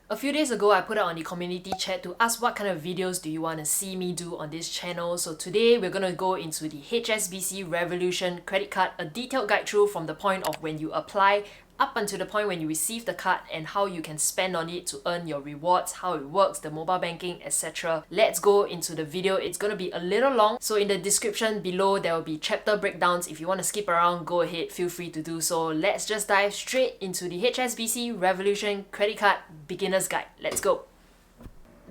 A few days ago, I put out on the community chat to ask what kind of videos do you want to see me do on this channel. So today we're going to go into the HSBC Revolution Credit Card, a detailed guide through from the point of when you apply up until the point when you receive the card and how you can spend on it to earn your rewards, how it works, the mobile banking, etc. Let's go into the video. It's going to be a little long, so in the description below there will be chapter breakdowns. If you want to skip around, go ahead, feel free to do so. Let's just dive straight into the HSBC Revolution Credit Card Beginner's Guide. Let's go!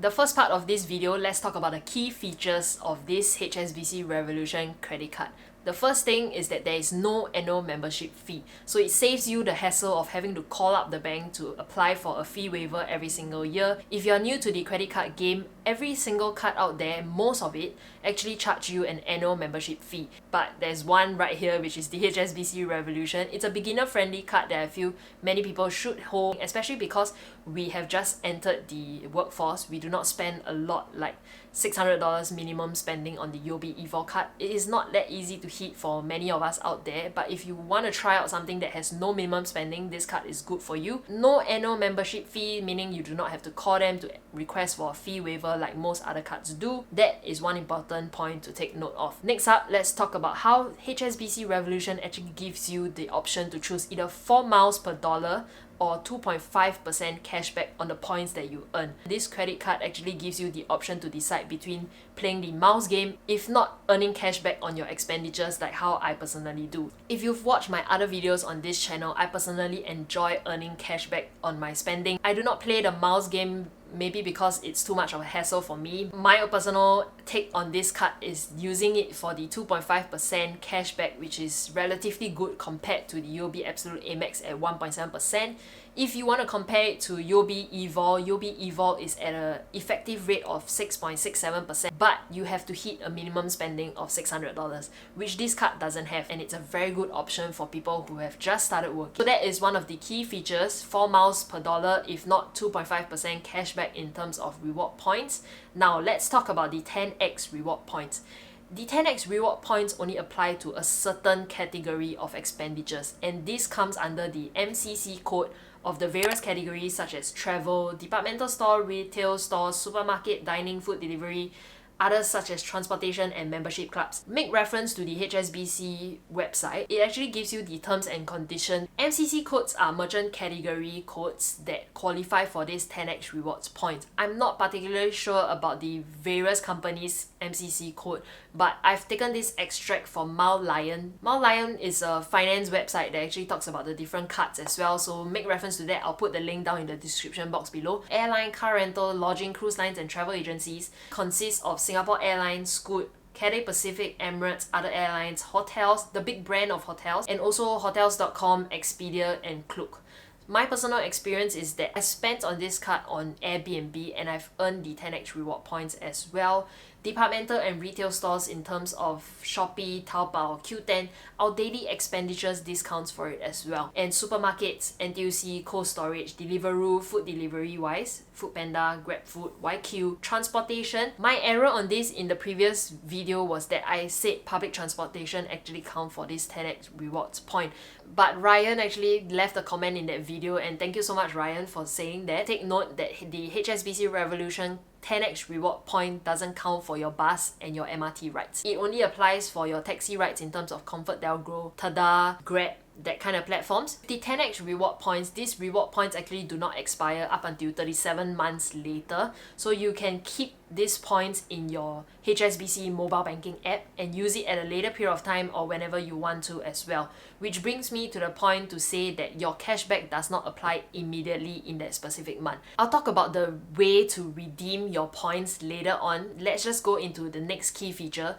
The first part of this video, let's talk about the key features of this HSBC Revolution Credit Card. The first thing is that there is no annual membership fee, so it saves you the hassle of having to call up the bank to apply for a fee waiver every single year. If you're new to the credit card game, every single card out there, most of it, actually charge you an annual membership fee. But there's one right here, which is the HSBC Revolution. It's a beginner-friendly card that I feel many people should hold, especially because we have just entered the workforce. We do not spend a lot, like $600 minimum spending on the UOB eVol card. It is not that easy to hit for many of us out there, but if you want to try out something that has no minimum spending, this card is good for you. No annual membership fee, meaning you do not have to call them to request for a fee waiver like most other cards do. That is one important point to take note of. Next up, let's talk about how HSBC Revolution actually gives you the option to choose either 4 miles per dollar or 2.5% cashback on the points that you earn. This credit card actually gives you the option to decide between playing the miles game, if not earning cashback on your expenditures like how I personally do. If you've watched my other videos on this channel, I personally enjoy earning cashback on my spending. I do not play the miles game, maybe because it's too much of a hassle for me. My personal take on this card is using it for the 2.5% cashback, which is relatively good compared to the UOB Absolute Amex at 1.7%. If you want to compare it to UOB eVol is at an effective rate of 6.67%, but you have to hit a minimum spending of $600, which this card doesn't have, and it's a very good option for people who have just started working. So that is one of the key features, 4 miles per dollar, if not 2.5% cashback in terms of reward points. Now let's talk about the 10x reward points. The 10x reward points only apply to a certain category of expenditures, and this comes under the MCC code of the various categories such as travel, departmental store, retail stores, supermarket, dining, food delivery, others such as transportation and membership clubs. Make reference to the HSBC website. It actually gives you the terms and conditions. MCC codes are merchant category codes that qualify for this 10x rewards points. I'm not particularly sure about the various companies' MCC code, but I've taken this extract from Mile Lion. Mile Lion is a finance website that actually talks about the different cards as well, so make reference to that. I'll put the link down in the description box below. Airline, car rental, lodging, cruise lines and travel agencies consists of Singapore Airlines, Scoot, Cathay Pacific, Emirates, other airlines, hotels, the big brand of hotels, and also hotels.com, Expedia and Klook. My personal experience is that I spent on this card on Airbnb and I've earned the 10x reward points as well. Departmental and retail stores in terms of Shopee, Taobao, Q10, our daily expenditures discounts for it as well. And supermarkets, NTUC, Cold Storage, Deliveroo, food delivery wise, Foodpanda, GrabFood, YQ, transportation. My error on this in the previous video was that I said public transportation actually count for this 10x rewards point. But Ryan actually left a comment in that video, and thank you so much Ryan for saying that. Take note that the HSBC Revolution 10x reward point doesn't count for your bus and your MRT rides. It only applies for your taxi rides in terms of ComfortDelGro, Tada, Grab, that kind of platforms. The 10x reward points, these reward points actually do not expire up until 37 months later, so you can keep these points in your HSBC mobile banking app and use it at a later period of time or whenever you want to as well. Which brings me to the point to say that your cashback does not apply immediately in that specific month. I'll talk about the way to redeem your points later on. Let's just go into the next key feature.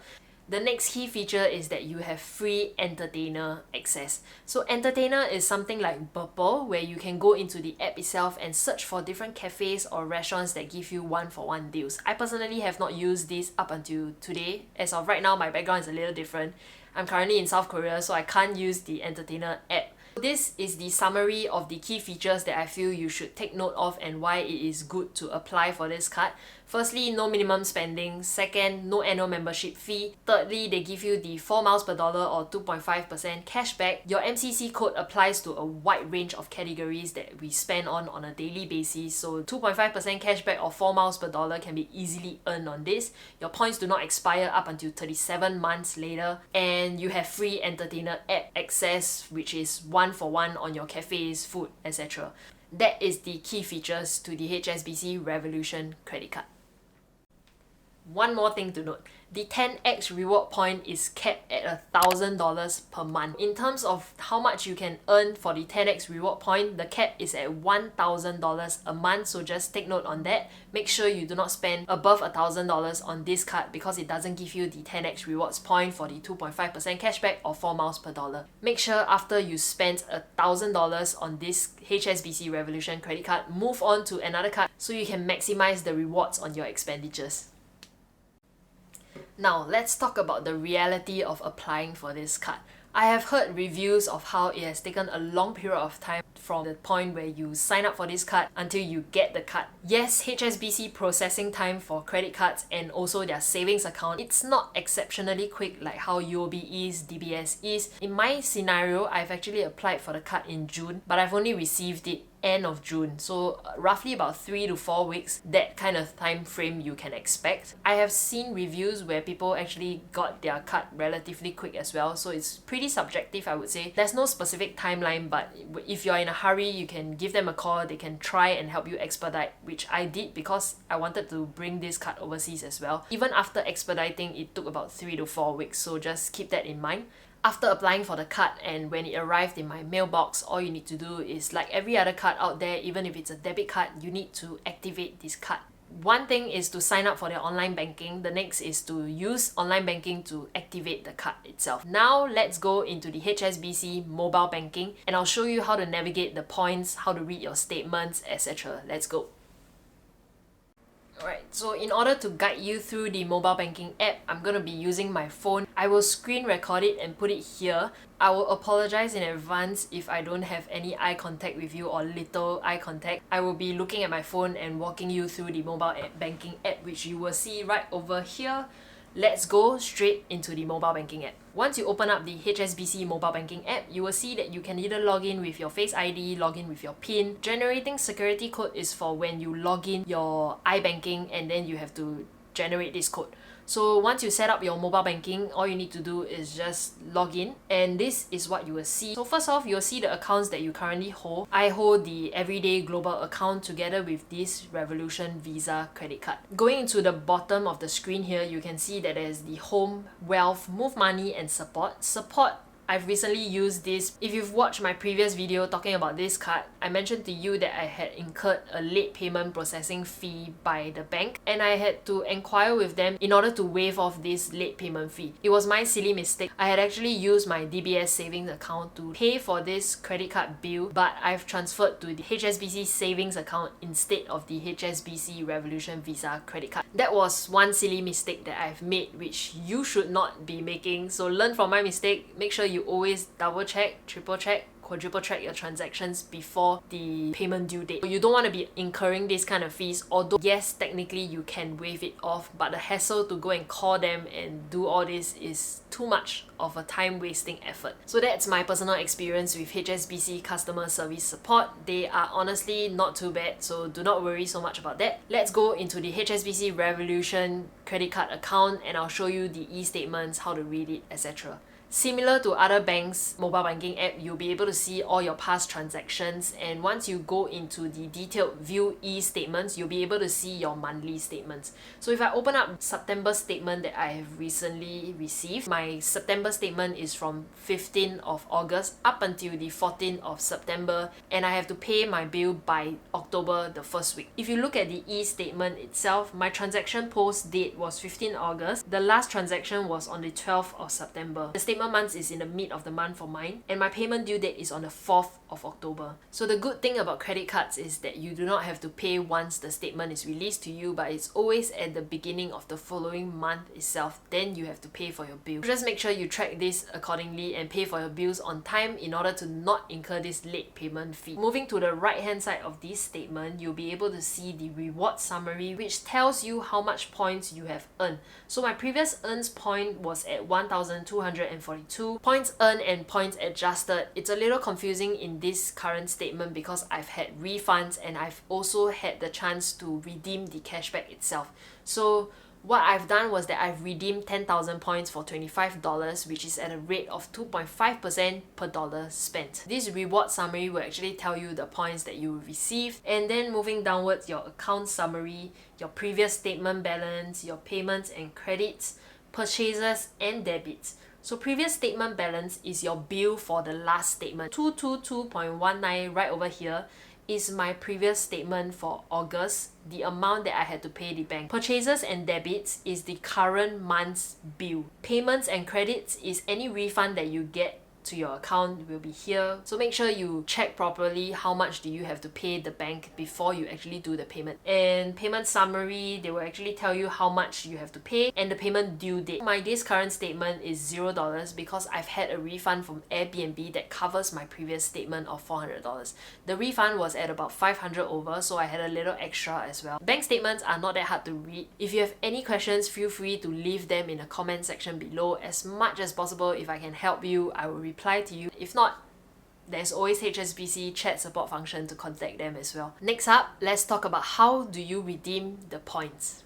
The next key feature is that you have free entertainer access. So entertainer is something like Burple, where you can go into the app itself and search for different cafes or restaurants that give you 1-for-1 deals. I personally have not used this up until today. As of right now, my background is a little different. I'm currently in South Korea, so I can't use the entertainer app This is the summary of the key features that I feel you should take note of and why it is good to apply for this card. Firstly, no minimum spending. Second, no annual membership fee. Thirdly, they give you the 4 miles per dollar or 2.5% cashback. Your MCC code applies to a wide range of categories that we spend on a daily basis. So 2.5% cashback or 4 miles per dollar can be easily earned on this. Your points do not expire up until 37 months later. And you have free entertainer app access, which is 1-for-1 on your cafes, food, etc. That is the key features to the HSBC Revolution Credit Card. One more thing to note, the 10x reward point is capped at $1,000 per month. In terms of how much you can earn for the 10x reward point, the cap is at $1,000 a month, so just take note on that. Make sure you do not spend above $1,000 on this card because it doesn't give you the 10x rewards point for the 2.5% cashback or 4 miles per dollar. Make sure after you spend $1,000 on this HSBC Revolution credit card, move on to another card so you can maximize the rewards on your expenditures. Now, let's talk about the reality of applying for this card. I have heard reviews of how it has taken a long period of time from the point where you sign up for this card until you get the card. Yes, HSBC processing time for credit cards and also their savings account, it's not exceptionally quick like how UOB is, DBS is. In my scenario, I've actually applied for the card in June, but I've only received it end of June, so roughly about 3 to 4 weeks, that kind of time frame you can expect. I have seen reviews where people actually got their card relatively quick as well, so it's pretty subjective, I would say. There's no specific timeline, but if you're in a hurry, you can give them a call. They can try and help you expedite, which I did because I wanted to bring this card overseas as well. Even after expediting, it took about 3 to 4 weeks, so just keep that in mind. After applying for the card and when it arrived in my mailbox, all you need to do is, like every other card out there, even if it's a debit card, you need to activate this card. One thing is to sign up for their online banking. The next is to use online banking to activate the card itself. Now let's go into the HSBC mobile banking and I'll show you how to navigate the points, how to read your statements, etc. Let's go. Alright, so in order to guide you through the mobile banking app, I'm going to be using my phone. I will screen record it and put it here. I will apologize in advance if I don't have any eye contact with you or little eye contact. I will be looking at my phone and walking you through the mobile banking app, which you will see right over here. Let's go straight into the mobile banking app. Once you open up the HSBC mobile banking app, you will see that you can either log in with your Face ID, log in with your PIN. Generating security code is for when you log in your iBanking and then you have to generate this code. So once you set up your mobile banking, all you need to do is just log in and this is what you will see. So first off, you'll see the accounts that you currently hold. I hold the Everyday Global account together with this Revolution Visa credit card. Going into the bottom of the screen here, you can see that there's the Home, Wealth, Move Money and Support. Support, I've recently used this. If you've watched my previous video talking about this card, I mentioned to you that I had incurred a late payment processing fee by the bank and I had to inquire with them in order to waive off this late payment fee. It was my silly mistake. I had actually used my DBS savings account to pay for this credit card bill, but I've transferred to the HSBC savings account instead of the HSBC Revolution Visa credit card. That was one silly mistake that I've made, which you should not be making. So learn from my mistake. Make sure you always double check, triple check, quadruple check your transactions before the payment due date. You don't want to be incurring these kind of fees, although yes, technically you can waive it off, but the hassle to go and call them and do all this is too much of a time-wasting effort. So that's my personal experience with HSBC customer service support. They are honestly not too bad, so do not worry so much about that. Let's go into the HSBC Revolution credit card account and I'll show you the e-statements, how to read it, etc. Similar to other banks' mobile banking app, you'll be able to see all your past transactions, and once you go into the detailed view e-statements, you'll be able to see your monthly statements. So if I open up September statement that I have recently received, my September statement is from 15th of August up until the 14th of September, and I have to pay my bill by October the first week. If you look at the e-statement itself, my transaction post date was 15th August. The last transaction was on the 12th of September. The statement statement month is in the mid of the month for mine, and my payment due date is on the 4th of October. So the good thing about credit cards is that you do not have to pay once the statement is released to you, but it's always at the beginning of the following month itself. Then you have to pay for your bill. Just make sure you track this accordingly and pay for your bills on time in order to not incur this late payment fee. Moving to the right hand side of this statement, you'll be able to see the reward summary, which tells you how much points you have earned. So my previous earns point was at 1,242 points earned and points adjusted. It's a little confusing in this current statement because I've had refunds and I've also had the chance to redeem the cashback itself. So what I've done was that I've redeemed 10,000 points for $25, which is at a rate of 2.5% per dollar spent. This reward summary will actually tell you the points that you received, and then moving downwards, your account summary, your previous statement balance, your payments and credits, purchases and debits. So previous statement balance is your bill for the last statement. 222.19 right over here is my previous statement for August, the amount that I had to pay the bank. Purchases and debits is the current month's bill. Payments and credits is any refund that you get to your account will be here. So make sure you check properly how much do you have to pay the bank before you actually do the payment. And payment summary, they will actually tell you how much you have to pay and the payment due date. This current statement is $0 because I've had a refund from Airbnb that covers my previous statement of $400. The refund was at about 500 over, so I had a little extra as well. Bank statements are not that hard to read. If you have any questions, feel free to leave them in the comment section below. As much as possible, if I can help you, I will reply to you. If not, there's always HSBC chat support function to contact them as well. Next up, let's talk about how do you redeem the points.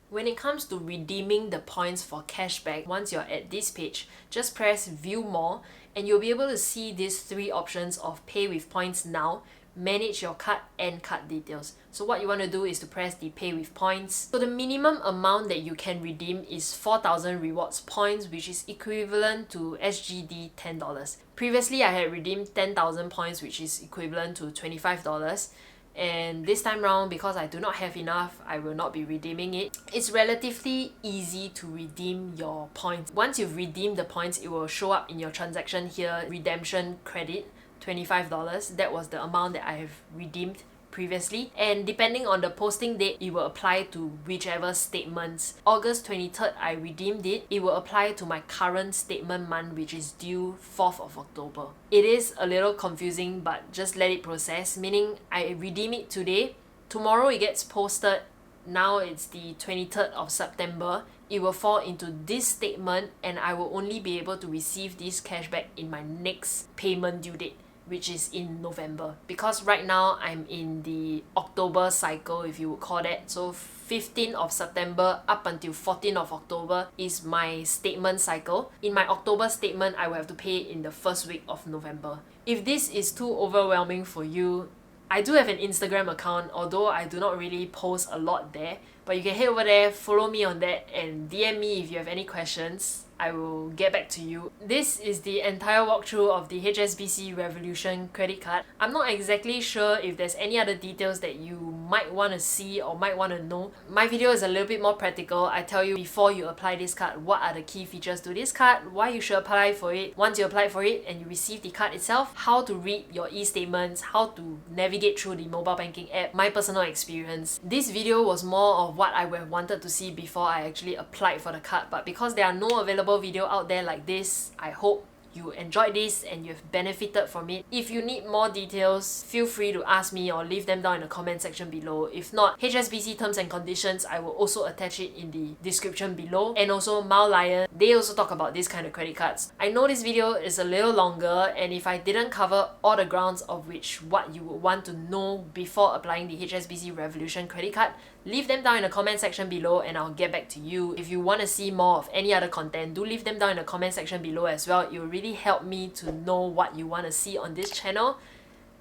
When it comes to redeeming the points for cashback, once you're at this page, just press view more and you'll be able to see these three options of pay with points now, manage your card and card details. So what you want to do is to press the pay with points. So the minimum amount that you can redeem is 4,000 rewards points, which is equivalent to SGD $10. Previously I had redeemed 10,000 points, which is equivalent to $25. And this time round, because I do not have enough, I will not be redeeming it. It's relatively easy to redeem your points. Once you've redeemed the points, it will show up in your transaction here, redemption credit, $25. That was the amount that I have redeemed previously, and depending on the posting date, it will apply to whichever statements. August 23rd, I redeemed it. It will apply to my current statement month, which is due 4th of October. It is a little confusing, but just let it process, meaning I redeem it today. Tomorrow it gets posted. Now it's the 23rd of September. It will fall into this statement and I will only be able to receive this cashback in my next payment due date, which is in November. Because right now I'm in the October cycle, if you would call that. So 15th of September up until 14th of October is my statement cycle. In my October statement, I will have to pay in the first week of November. If this is too overwhelming for you, I do have an Instagram account, although I do not really post a lot there. But you can head over there, follow me on that, and DM me if you have any questions. I will get back to you. This is the entire walkthrough of the HSBC Revolution Credit Card. I'm not exactly sure if there's any other details that you might want to see or might want to know. My video is a little bit more practical. I tell you before you apply this card, what are the key features to this card, why you should apply for it, once you apply for it and you receive the card itself, how to read your e-statements, how to navigate through the mobile banking app, my personal experience. This video was more of what I would have wanted to see before I actually applied for the card, but because there are no available video out there like this, I hope you enjoyed this and you've benefited from it. If you need more details, feel free to ask me or leave them down in the comment section below. If not, HSBC terms and conditions, I will also attach it in the description below. And also Mile Lion, they also talk about this kind of credit cards. I know this video is a little longer, and if I didn't cover all the grounds of which what you would want to know before applying the HSBC Revolution Credit Card, leave them down in the comment section below and I'll get back to you. If you want to see more of any other content, do leave them down in the comment section below as well. It will really help me to know what you want to see on this channel.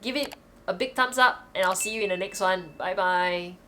Give it a big thumbs up and I'll see you in the next one. Bye bye.